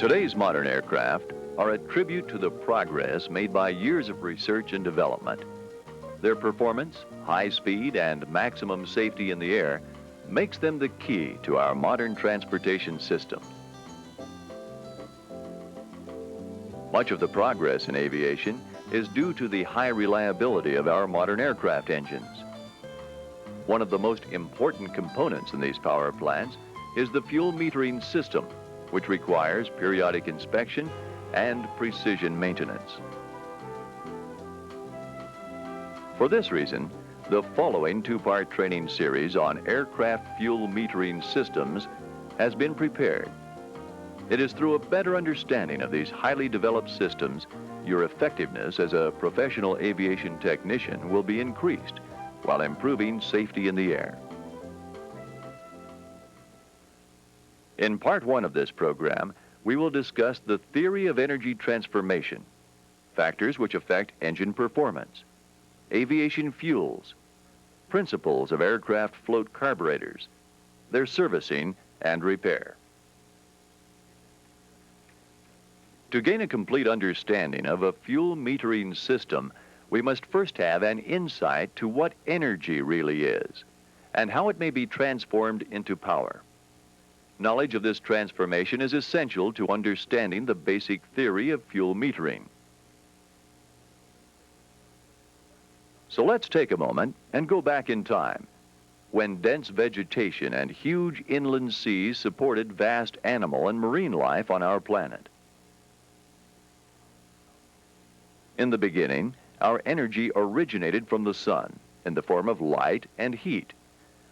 Today's modern aircraft are a tribute to the progress made by years of research and development. Their performance, high speed, and maximum safety in the air makes them the key to our modern transportation system. Much of the progress in aviation is due to the high reliability of our modern aircraft engines. One of the most important components in these power plants is the fuel metering system, which requires periodic inspection and precision maintenance. For this reason, the following two-part training series on aircraft fuel metering systems has been prepared. It is through a better understanding of these highly developed systems, your effectiveness as a professional aviation technician will be increased while improving safety in the air. In part one of this program, we will discuss the theory of energy transformation, factors which affect engine performance, aviation fuels, principles of aircraft float carburetors, their servicing and repair. To gain a complete understanding of a fuel metering system, we must first have an insight to what energy really is and how it may be transformed into power. Knowledge of this transformation is essential to understanding the basic theory of fuel metering. So let's take a moment and go back in time, when dense vegetation and huge inland seas supported vast animal and marine life on our planet. In the beginning, our energy originated from the sun in the form of light and heat,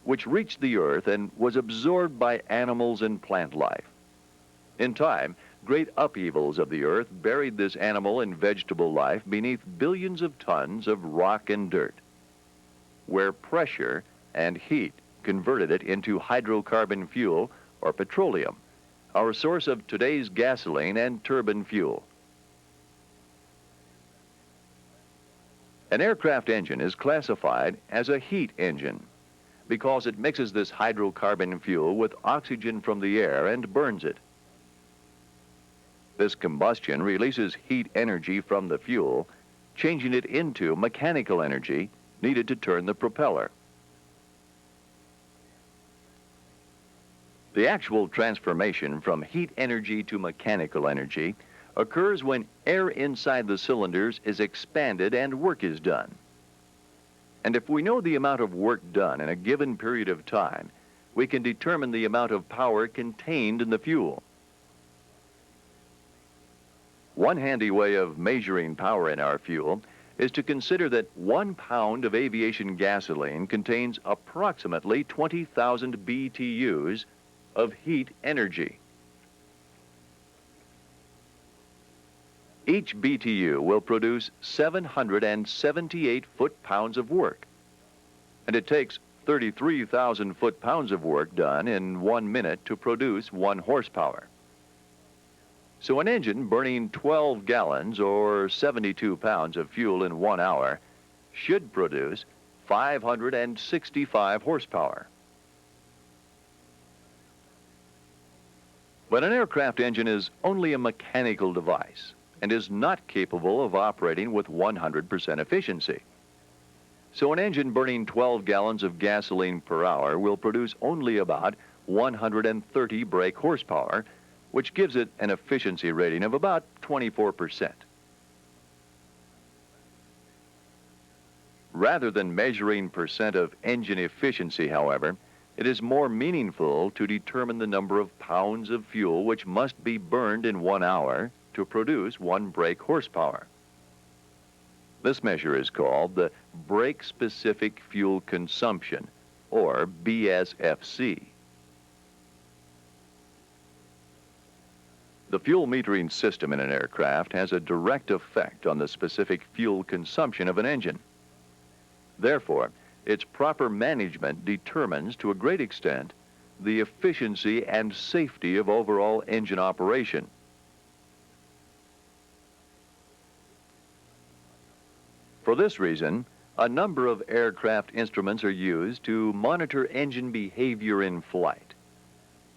which reached the earth and was absorbed by animals and plant life. In time, great upheavals of the earth buried this animal and vegetable life beneath billions of tons of rock and dirt, where pressure and heat converted it into hydrocarbon fuel or petroleum, our source of today's gasoline and turbine fuel. An aircraft engine is classified as a heat engine because it mixes this hydrocarbon fuel with oxygen from the air and burns it. This combustion releases heat energy from the fuel, changing it into mechanical energy needed to turn the propeller. The actual transformation from heat energy to mechanical energy occurs when air inside the cylinders is expanded and work is done. And if we know the amount of work done in a given period of time, we can determine the amount of power contained in the fuel. One handy way of measuring power in our fuel is to consider that 1 pound of aviation gasoline contains approximately 20,000 BTUs of heat energy. Each BTU will produce 778 foot-pounds of work, and it takes 33,000 foot-pounds of work done in 1 minute to produce 1 horsepower. So an engine burning 12 gallons or 72 pounds of fuel in 1 hour should produce 565 horsepower. But an aircraft engine is only a mechanical device and is not capable of operating with 100% efficiency. So an engine burning 12 gallons of gasoline per hour will produce only about 130 brake horsepower, which gives it an efficiency rating of about 24%. Rather than measuring percent of engine efficiency, however, it is more meaningful to determine the number of pounds of fuel which must be burned in 1 hour to produce 1 brake horsepower. This measure is called the brake-specific fuel consumption, or BSFC. The fuel metering system in an aircraft has a direct effect on the specific fuel consumption of an engine. Therefore, its proper management determines, to a great extent, the efficiency and safety of overall engine operation. For this reason, a number of aircraft instruments are used to monitor engine behavior in flight.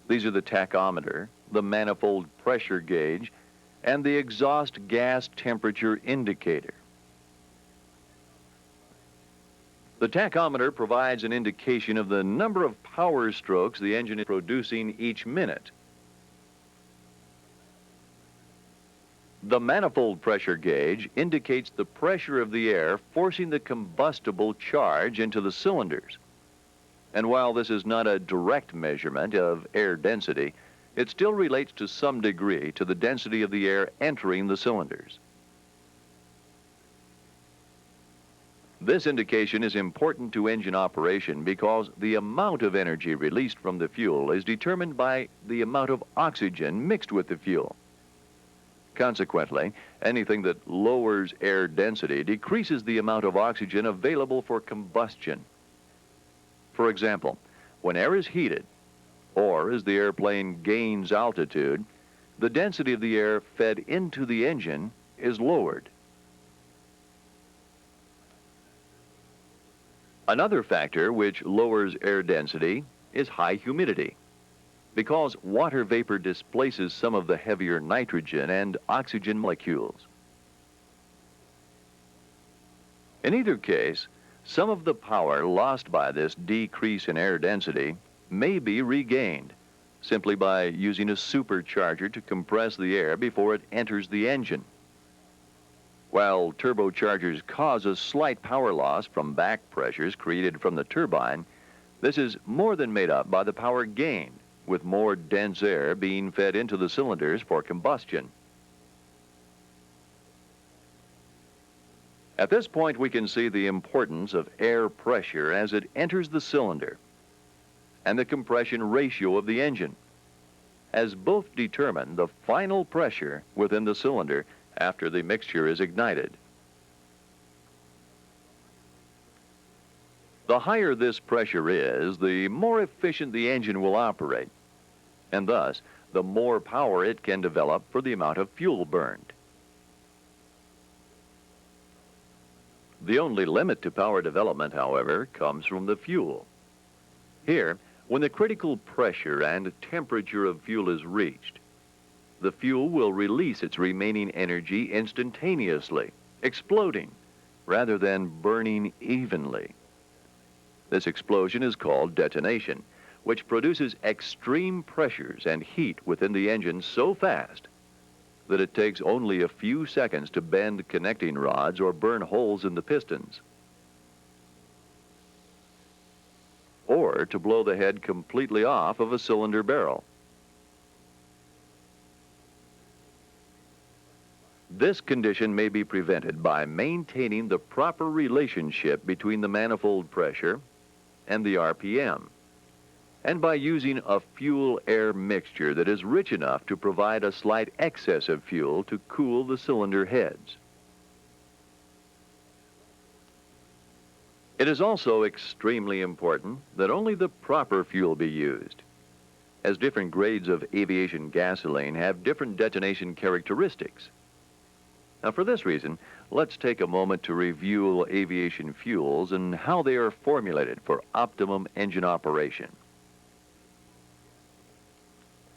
These are the tachometer, the manifold pressure gauge, and the exhaust gas temperature indicator. The tachometer provides an indication of the number of power strokes the engine is producing each minute. The manifold pressure gauge indicates the pressure of the air forcing the combustible charge into the cylinders. And while this is not a direct measurement of air density, it still relates to some degree to the density of the air entering the cylinders. This indication is important to engine operation because the amount of energy released from the fuel is determined by the amount of oxygen mixed with the fuel. Consequently, anything that lowers air density decreases the amount of oxygen available for combustion. For example, when air is heated, or as the airplane gains altitude, the density of the air fed into the engine is lowered. Another factor which lowers air density is high humidity, because water vapor displaces some of the heavier nitrogen and oxygen molecules. In either case, some of the power lost by this decrease in air density may be regained simply by using a supercharger to compress the air before it enters the engine. While turbochargers cause a slight power loss from back pressures created from the turbine, this is more than made up by the power gained, with more dense air being fed into the cylinders for combustion. At this point, we can see the importance of air pressure as it enters the cylinder and the compression ratio of the engine, as both determine the final pressure within the cylinder after the mixture is ignited. The higher this pressure is, the more efficient the engine will operate, and thus the more power it can develop for the amount of fuel burned. The only limit to power development, however, comes from the fuel. Here, when the critical pressure and temperature of fuel is reached, the fuel will release its remaining energy instantaneously, exploding, rather than burning evenly. This explosion is called detonation, which produces extreme pressures and heat within the engine so fast that it takes only a few seconds to bend connecting rods or burn holes in the pistons, or to blow the head completely off of a cylinder barrel. This condition may be prevented by maintaining the proper relationship between the manifold pressure and the RPM, and by using a fuel-air mixture that is rich enough to provide a slight excess of fuel to cool the cylinder heads. It is also extremely important that only the proper fuel be used, as different grades of aviation gasoline have different detonation characteristics. Now, for this reason, let's take a moment to review aviation fuels and how they are formulated for optimum engine operation.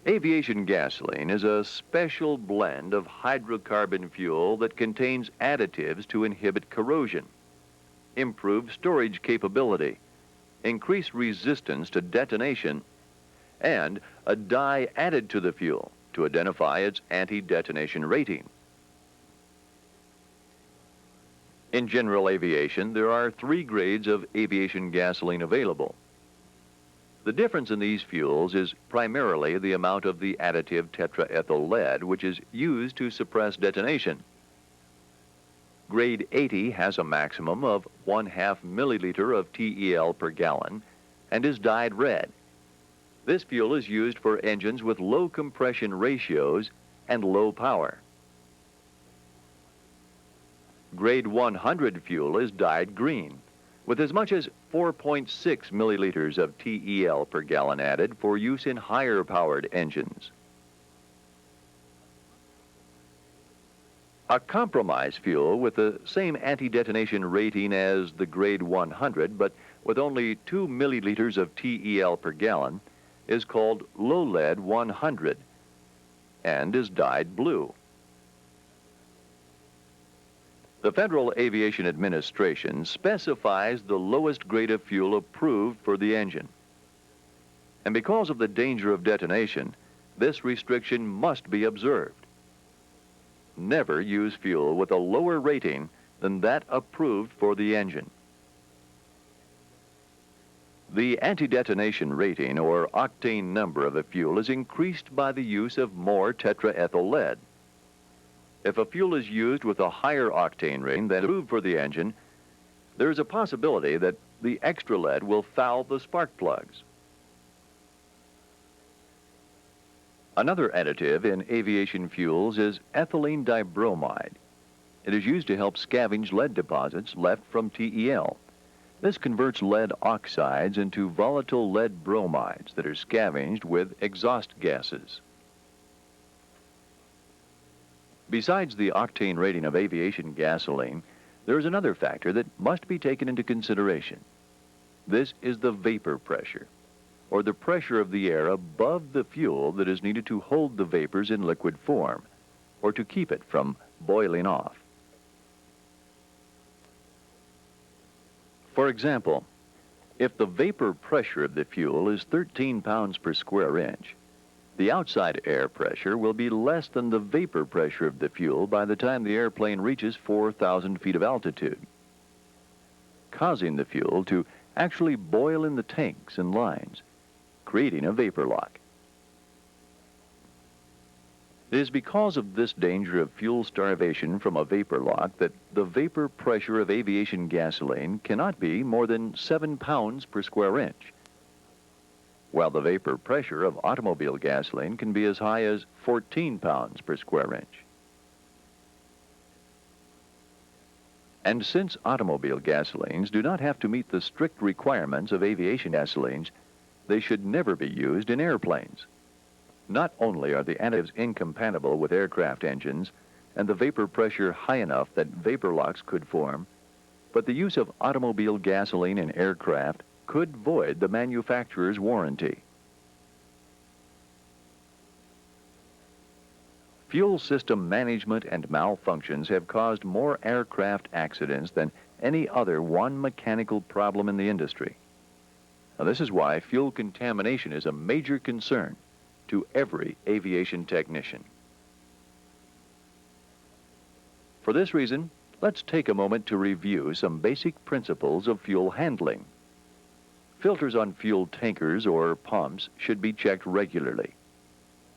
Aviation gasoline is a special blend of hydrocarbon fuel that contains additives to inhibit corrosion, improve storage capability, increase resistance to detonation, and a dye added to the fuel to identify its anti-detonation rating. In general aviation, there are 3 grades of aviation gasoline available. The difference in these fuels is primarily the amount of the additive tetraethyl lead, which is used to suppress detonation. Grade 80 has a maximum of 1/2 milliliter of TEL per gallon and is dyed red. This fuel is used for engines with low compression ratios and low power. Grade 100 fuel is dyed green, with as much as 4.6 milliliters of TEL per gallon added for use in higher powered engines. A compromise fuel with the same anti-detonation rating as the grade 100, but with only 2 milliliters of TEL per gallon, is called low lead 100 and is dyed blue. The Federal Aviation Administration specifies the lowest grade of fuel approved for the engine. And because of the danger of detonation, this restriction must be observed. Never use fuel with a lower rating than that approved for the engine. The anti-detonation rating or octane number of a fuel is increased by the use of more tetraethyl lead. If a fuel is used with a higher octane rating than approved for the engine, there is a possibility that the extra lead will foul the spark plugs. Another additive in aviation fuels is ethylene dibromide. It is used to help scavenge lead deposits left from TEL. This converts lead oxides into volatile lead bromides that are scavenged with exhaust gases. Besides the octane rating of aviation gasoline, there is another factor that must be taken into consideration. This is the vapor pressure, or the pressure of the air above the fuel that is needed to hold the vapors in liquid form, or to keep it from boiling off. For example, if the vapor pressure of the fuel is 13 pounds per square inch, the outside air pressure will be less than the vapor pressure of the fuel by the time the airplane reaches 4,000 feet of altitude, causing the fuel to actually boil in the tanks and lines, creating a vapor lock. It is because of this danger of fuel starvation from a vapor lock that the vapor pressure of aviation gasoline cannot be more than 7 pounds per square inch, while the vapor pressure of automobile gasoline can be as high as 14 pounds per square inch. And since automobile gasolines do not have to meet the strict requirements of aviation gasolines, they should never be used in airplanes. Not only are the additives incompatible with aircraft engines and the vapor pressure high enough that vapor locks could form, but the use of automobile gasoline in aircraft could void the manufacturer's warranty. Fuel system management and malfunctions have caused more aircraft accidents than any other one mechanical problem in the industry. Now, this is why fuel contamination is a major concern to every aviation technician. For this reason, let's take a moment to review some basic principles of fuel handling. Filters on fuel tankers or pumps should be checked regularly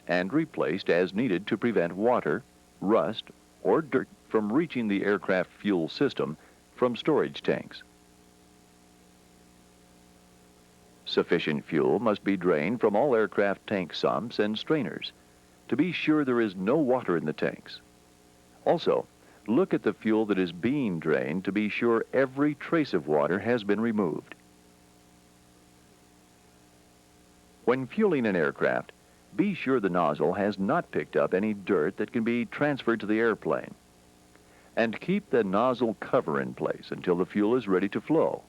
and replaced as needed to prevent water, rust, or dirt from reaching the aircraft fuel system from storage tanks. Sufficient fuel must be drained from all aircraft tank sumps and strainers to be sure there is no water in the tanks. Also, look at the fuel that is being drained to be sure every trace of water has been removed. When fueling an aircraft, be sure the nozzle has not picked up any dirt that can be transferred to the airplane. And keep the nozzle cover in place until the fuel is ready to flow.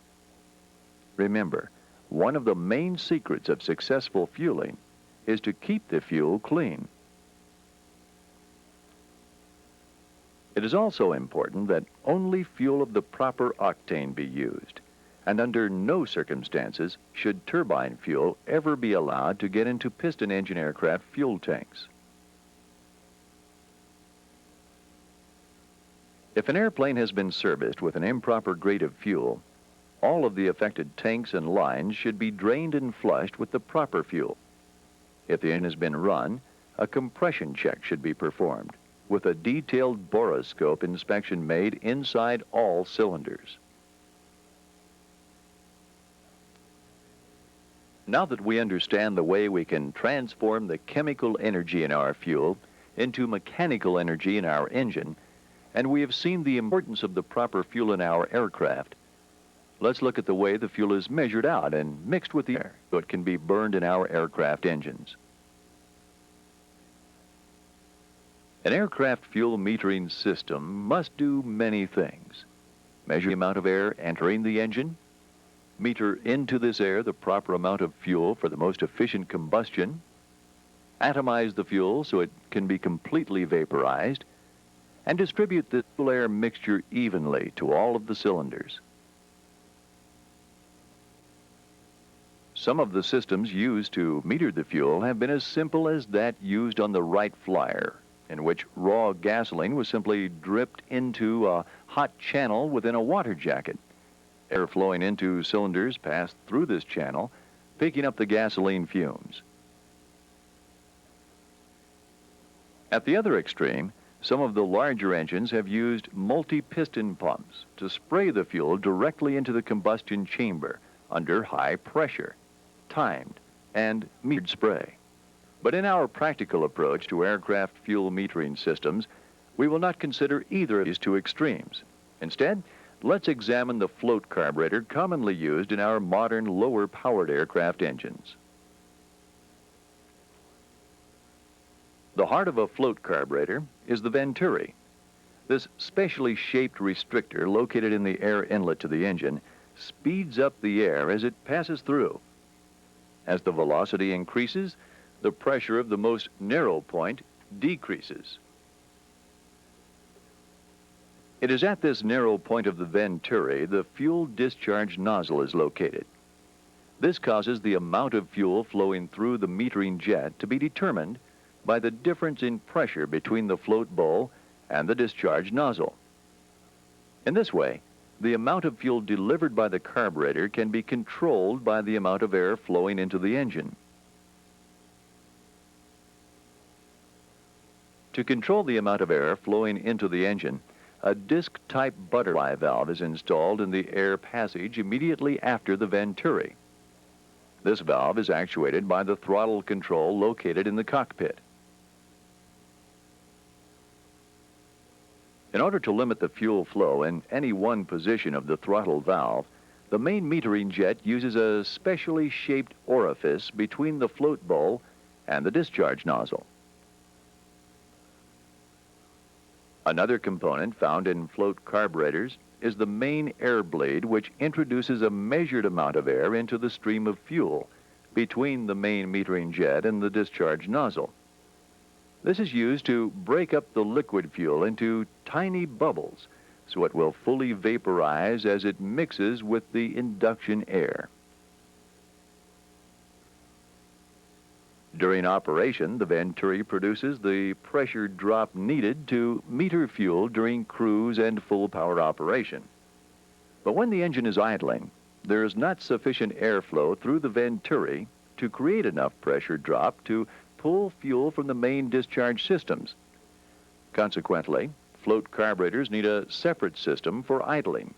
Remember, one of the main secrets of successful fueling is to keep the fuel clean. It is also important that only fuel of the proper octane be used, and under no circumstances should turbine fuel ever be allowed to get into piston engine aircraft fuel tanks. If an airplane has been serviced with an improper grade of fuel, all of the affected tanks and lines should be drained and flushed with the proper fuel. If the engine has been run, a compression check should be performed, with a detailed borescope inspection made inside all cylinders. Now that we understand the way we can transform the chemical energy in our fuel into mechanical energy in our engine, and we have seen the importance of the proper fuel in our aircraft, let's look at the way the fuel is measured out and mixed with the air so it can be burned in our aircraft engines. An aircraft fuel metering system must do many things. Measure the amount of air entering the engine, meter into this air the proper amount of fuel for the most efficient combustion, atomize the fuel so it can be completely vaporized, and distribute the fuel-air mixture evenly to all of the cylinders. Some of the systems used to meter the fuel have been as simple as that used on the Wright Flyer, in which raw gasoline was simply dripped into a hot channel within a water jacket. Air flowing into cylinders passed through this channel, picking up the gasoline fumes. At the other extreme, some of the larger engines have used multi-piston pumps to spray the fuel directly into the combustion chamber under high pressure, timed, and metered spray. But in our practical approach to aircraft fuel metering systems, we will not consider either of these two extremes. Instead, let's examine the float carburetor commonly used in our modern lower-powered aircraft engines. The heart of a float carburetor is the venturi. This specially shaped restrictor located in the air inlet to the engine speeds up the air as it passes through. As the velocity increases, the pressure of the most narrow point decreases. It is at this narrow point of the venturi the fuel discharge nozzle is located. This causes the amount of fuel flowing through the metering jet to be determined by the difference in pressure between the float bowl and the discharge nozzle. In this way, the amount of fuel delivered by the carburetor can be controlled by the amount of air flowing into the engine. To control the amount of air flowing into the engine, a disc-type butterfly valve is installed in the air passage immediately after the venturi. This valve is actuated by the throttle control located in the cockpit. In order to limit the fuel flow in any one position of the throttle valve, the main metering jet uses a specially shaped orifice between the float bowl and the discharge nozzle. Another component found in float carburetors is the main air blade, which introduces a measured amount of air into the stream of fuel between the main metering jet and the discharge nozzle. This is used to break up the liquid fuel into tiny bubbles so it will fully vaporize as it mixes with the induction air. During operation, the venturi produces the pressure drop needed to meter fuel during cruise and full power operation. But when the engine is idling, there is not sufficient airflow through the venturi to create enough pressure drop to pull fuel from the main discharge systems. Consequently, float carburetors need a separate system for idling.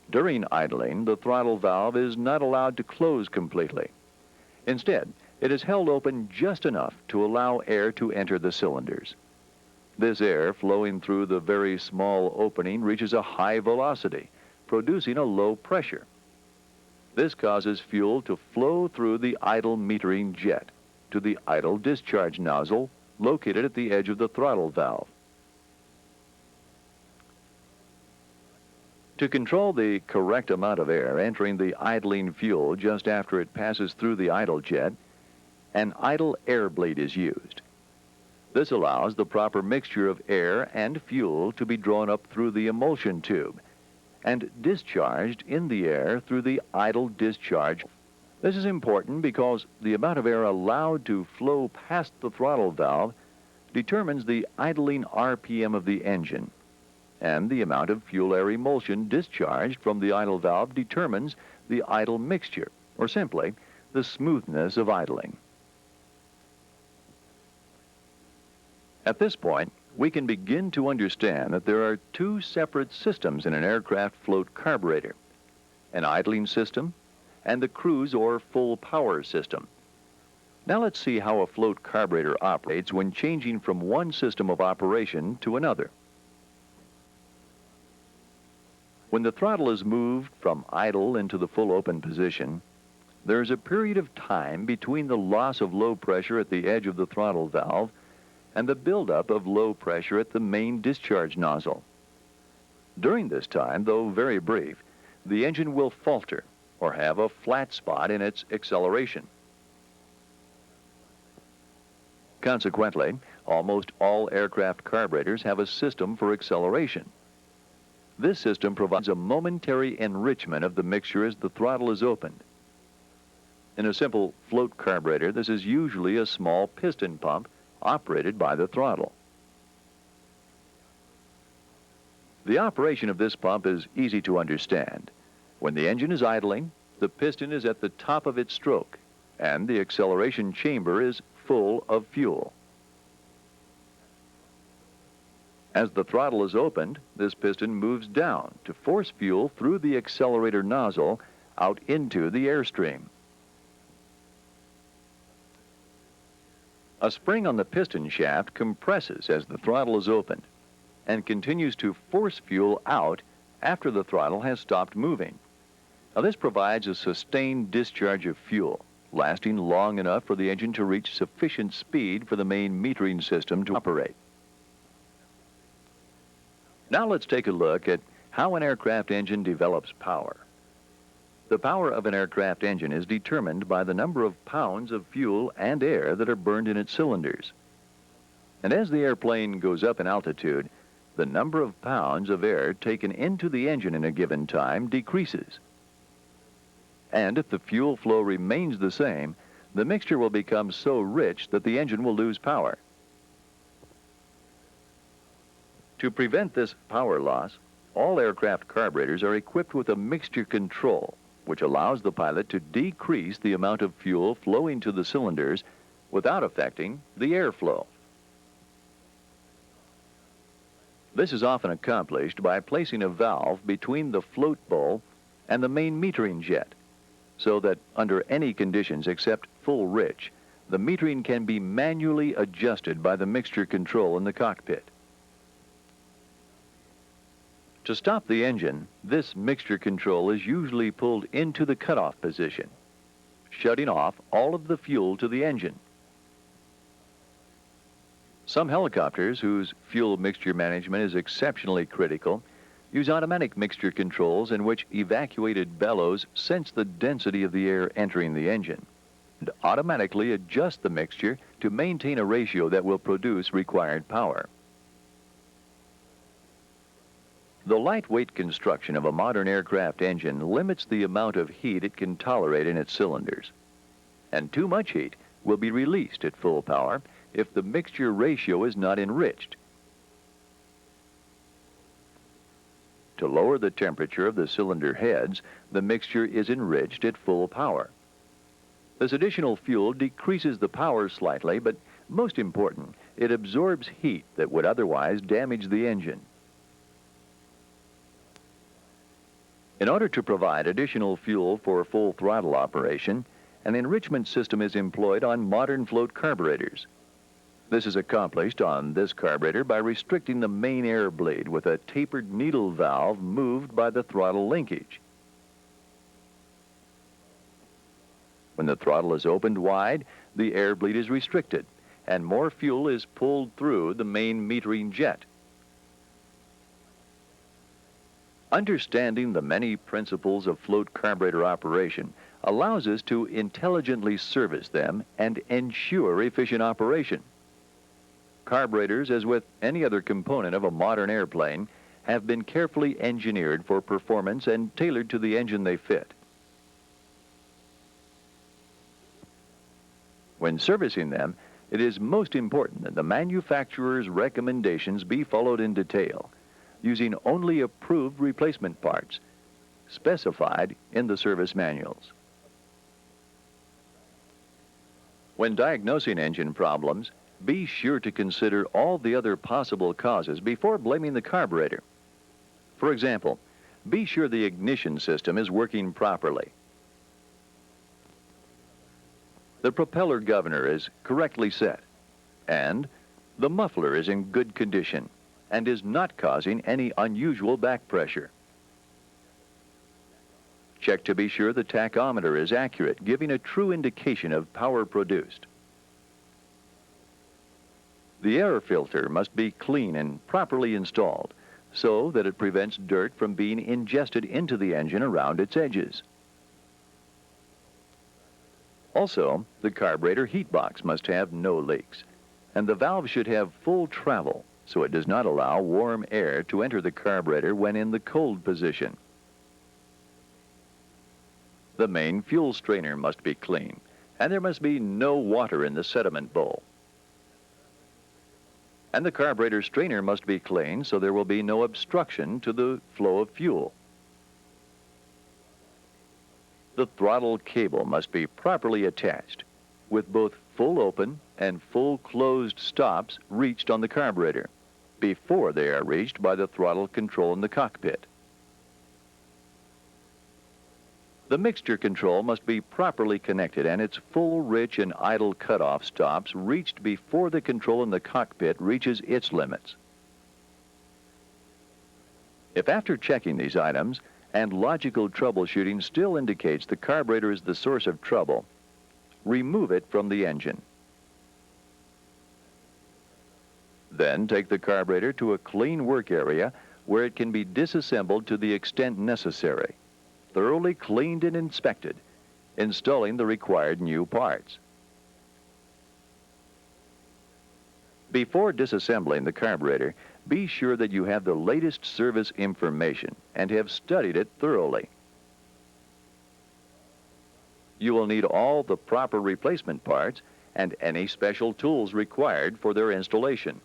During idling, the throttle valve is not allowed to close completely. Instead, it is held open just enough to allow air to enter the cylinders. This air flowing through the very small opening reaches a high velocity, producing a low pressure. This causes fuel to flow through the idle metering jet to the idle discharge nozzle located at the edge of the throttle valve. To control the correct amount of air entering the idling fuel just after it passes through the idle jet, an idle air blade is used. This allows the proper mixture of air and fuel to be drawn up through the emulsion tube and discharged in the air through the idle discharge. This is important because the amount of air allowed to flow past the throttle valve determines the idling RPM of the engine, and the amount of fuel-air emulsion discharged from the idle valve determines the idle mixture, or simply, the smoothness of idling. At this point, we can begin to understand that there are two separate systems in an aircraft float carburetor: an idling system and the cruise or full power system. Now let's see how a float carburetor operates when changing from one system of operation to another. When the throttle is moved from idle into the full open position, there is a period of time between the loss of low pressure at the edge of the throttle valve and the buildup of low pressure at the main discharge nozzle. During this time, though very brief, the engine will falter or have a flat spot in its acceleration. Consequently, almost all aircraft carburetors have a system for acceleration. This system provides a momentary enrichment of the mixture as the throttle is opened. In a simple float carburetor, this is usually a small piston pump operated by the throttle. The operation of this pump is easy to understand. When the engine is idling, the piston is at the top of its stroke, and the acceleration chamber is full of fuel. As the throttle is opened, this piston moves down to force fuel through the accelerator nozzle out into the airstream. A spring on the piston shaft compresses as the throttle is opened and continues to force fuel out after the throttle has stopped moving. Now, this provides a sustained discharge of fuel, lasting long enough for the engine to reach sufficient speed for the main metering system to operate. Now let's take a look at how an aircraft engine develops power. The power of an aircraft engine is determined by the number of pounds of fuel and air that are burned in its cylinders. And as the airplane goes up in altitude, the number of pounds of air taken into the engine in a given time decreases. And if the fuel flow remains the same, the mixture will become so rich that the engine will lose power. To prevent this power loss, all aircraft carburetors are equipped with a mixture control, which allows the pilot to decrease the amount of fuel flowing to the cylinders without affecting the airflow. This is often accomplished by placing a valve between the float bowl and the main metering jet, so that under any conditions except full rich, the metering can be manually adjusted by the mixture control in the cockpit. To stop the engine, this mixture control is usually pulled into the cutoff position, shutting off all of the fuel to the engine. Some helicopters, whose fuel mixture management is exceptionally critical, use automatic mixture controls in which evacuated bellows sense the density of the air entering the engine and automatically adjust the mixture to maintain a ratio that will produce required power. The lightweight construction of a modern aircraft engine limits the amount of heat it can tolerate in its cylinders, and too much heat will be released at full power if the mixture ratio is not enriched. To lower the temperature of the cylinder heads, the mixture is enriched at full power. This additional fuel decreases the power slightly, but most important, it absorbs heat that would otherwise damage the engine. In order to provide additional fuel for full throttle operation, an enrichment system is employed on modern float carburetors. This is accomplished on this carburetor by restricting the main air bleed with a tapered needle valve moved by the throttle linkage. When the throttle is opened wide, the air bleed is restricted, and more fuel is pulled through the main metering jet. Understanding the many principles of float carburetor operation allows us to intelligently service them and ensure efficient operation. Carburetors, as with any other component of a modern airplane, have been carefully engineered for performance and tailored to the engine they fit. When servicing them, it is most important that the manufacturer's recommendations be followed in detail, using only approved replacement parts specified in the service manuals. When diagnosing engine problems, be sure to consider all the other possible causes before blaming the carburetor. For example, be sure the ignition system is working properly, the propeller governor is correctly set, and the muffler is in good condition and is not causing any unusual back pressure. Check to be sure the tachometer is accurate, giving a true indication of power produced. The air filter must be clean and properly installed so that it prevents dirt from being ingested into the engine around its edges. Also, the carburetor heat box must have no leaks, and the valve should have full travel so it does not allow warm air to enter the carburetor when in the cold position. The main fuel strainer must be clean, and there must be no water in the sediment bowl. And the carburetor strainer must be clean so there will be no obstruction to the flow of fuel. The throttle cable must be properly attached, with both full open and full closed stops reached on the carburetor before they are reached by the throttle control in the cockpit. The mixture control must be properly connected and its full, rich, and idle cutoff stops reached before the control in the cockpit reaches its limits. If after checking these items and logical troubleshooting still indicates the carburetor is the source of trouble, remove it from the engine. Then take the carburetor to a clean work area where it can be disassembled to the extent necessary, thoroughly cleaned and inspected, installing the required new parts. Before disassembling the carburetor, be sure that you have the latest service information and have studied it thoroughly. You will need all the proper replacement parts and any special tools required for their installation.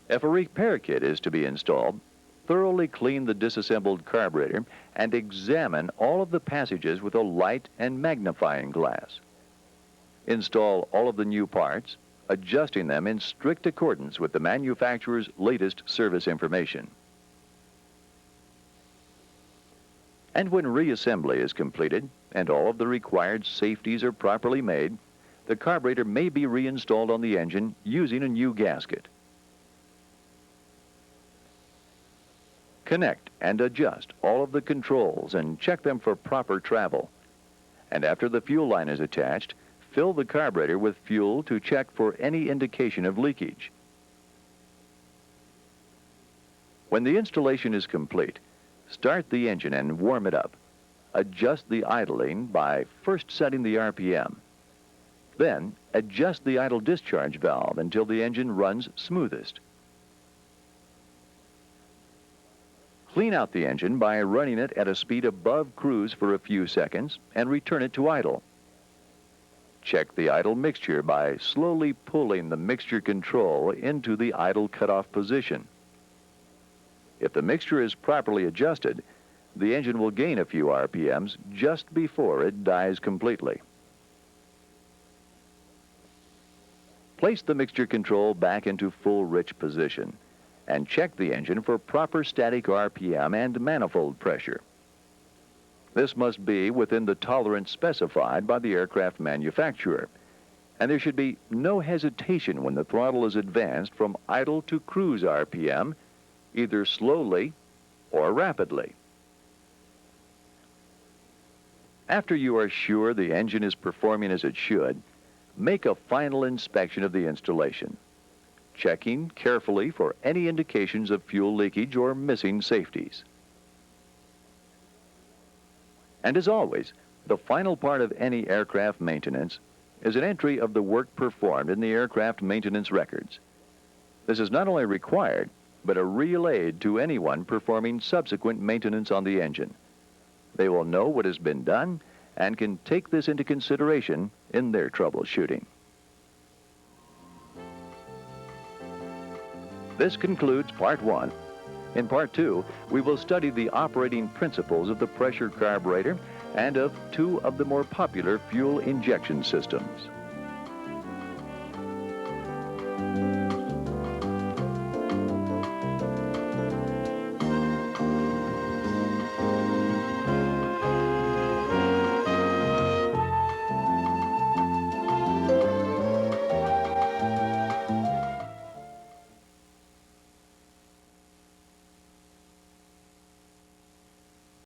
If a repair kit is to be installed, thoroughly clean the disassembled carburetor and examine all of the passages with a light and magnifying glass. Install all of the new parts, adjusting them in strict accordance with the manufacturer's latest service information. And when reassembly is completed and all of the required safeties are properly made, the carburetor may be reinstalled on the engine using a new gasket. Connect and adjust all of the controls and check them for proper travel. And after the fuel line is attached, fill the carburetor with fuel to check for any indication of leakage. When the installation is complete, start the engine and warm it up. Adjust the idling by first setting the RPM. Then adjust the idle discharge valve until the engine runs smoothest. Clean out the engine by running it at a speed above cruise for a few seconds and return it to idle. Check the idle mixture by slowly pulling the mixture control into the idle cutoff position. If the mixture is properly adjusted, the engine will gain a few RPMs just before it dies completely. Place the mixture control back into full rich position and check the engine for proper static RPM and manifold pressure. This must be within the tolerance specified by the aircraft manufacturer, and there should be no hesitation when the throttle is advanced from idle to cruise RPM, either slowly or rapidly. After you are sure the engine is performing as it should, make a final inspection of the installation, checking carefully for any indications of fuel leakage or missing safeties. And as always, the final part of any aircraft maintenance is an entry of the work performed in the aircraft maintenance records. This is not only required, but a real aid to anyone performing subsequent maintenance on the engine. They will know what has been done and can take this into consideration in their troubleshooting. This concludes Part 1. In Part 2, we will study the operating principles of the pressure carburetor and of two of the more popular fuel injection systems.